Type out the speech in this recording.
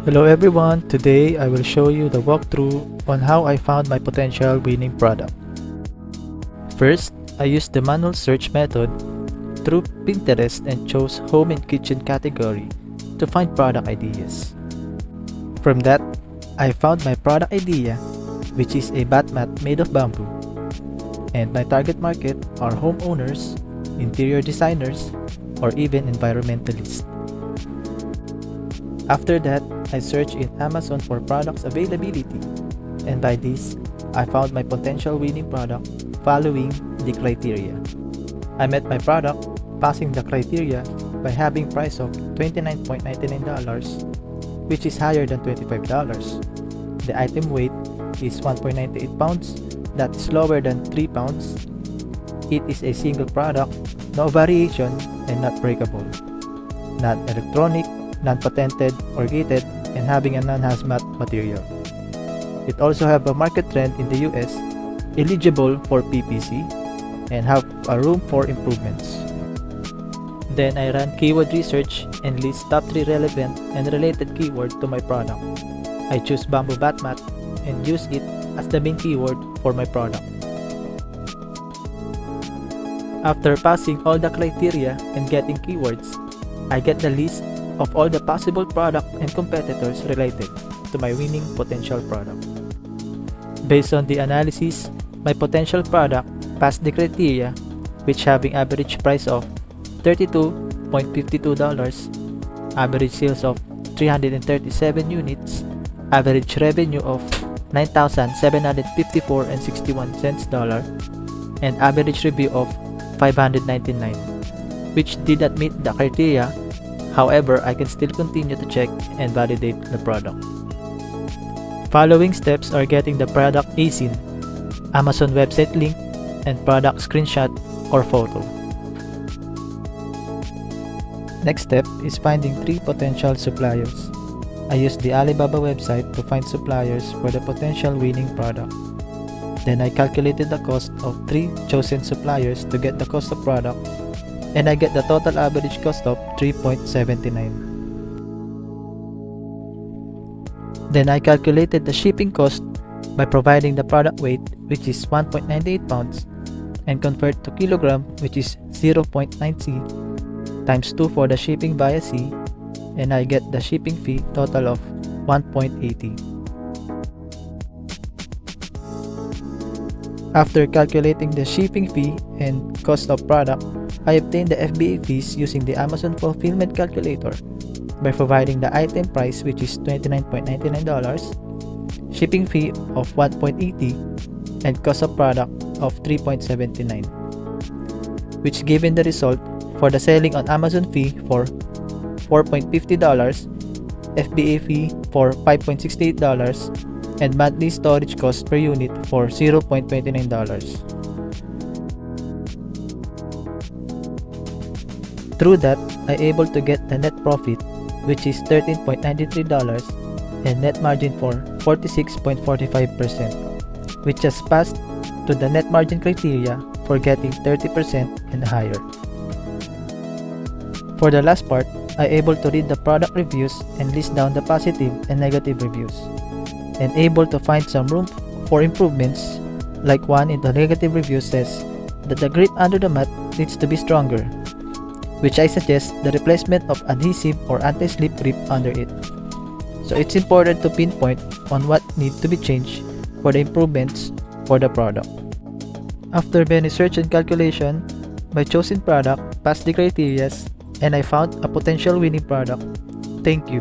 Hello everyone, today I will show you the walkthrough on how I found my potential winning product. First, I used the manual search method through Pinterest and chose home and kitchen category to find product ideas. From that, I found my product idea, which is a bath mat made of bamboo. And my target market are homeowners, interior designers, or even environmentalists. After that, I searched in Amazon for products availability, and by this, I found my potential winning product following the criteria. I met my product passing the criteria by having price of $29.99, which is higher than $25. The item weight is 1.98 pounds, that is lower than 3 pounds. It is a single product, no variation, and not breakable. Not electronic, non-patented or gated, and having a non-hazmat material. It also have a market trend in the US, eligible for PPC, and have a room for improvements. Then I ran keyword research and list top 3 relevant and related keywords to my product. I choose bamboo bath mat and use it as the main keyword for my product. After passing all the criteria and getting keywords, I get the list of all the possible product and competitors related to my winning potential product. Based on the analysis, my potential product passed the criteria, which having average price of $32.52, average sales of 337 units, average revenue of $9,754.61, and average review of 599, which did not meet the criteria. However, I can still continue to check and validate the product. Following steps are getting the product ASIN, Amazon website link, and product screenshot or photo. Next step is finding 3 potential suppliers. I used the Alibaba website to find suppliers for the potential winning product. Then I calculated the cost of 3 chosen suppliers to get the cost of product, and I get the total average cost of $3.79. Then I calculated the shipping cost by providing the product weight, which is 1.98 pounds, and convert to kilogram, which is 0.90, times 2 for the shipping via sea, and I get the shipping fee total of 1.80. After calculating the shipping fee and cost of product, I obtained the FBA fees using the Amazon Fulfillment Calculator by providing the item price, which is $29.99, shipping fee of 1.80, and cost of product of 3.79, which given the result for the selling on Amazon fee for $4.50, FBA fee for $5.68, and monthly storage cost per unit for $0.29. Through that, I able to get the net profit, which is $13.93, and net margin for 46.45%, which has passed to the net margin criteria for getting 30% and higher. For the last part, I able to read the product reviews and list down the positive and negative reviews, and able to find some room for improvements, like one in the negative review says that the grip under the mat needs to be stronger, which I suggest the replacement of adhesive or anti-slip grip under it. So it's important to pinpoint on what needs to be changed for the improvements for the product. After many search and calculation, my chosen product passed the criteria and I found a potential winning product. Thank you.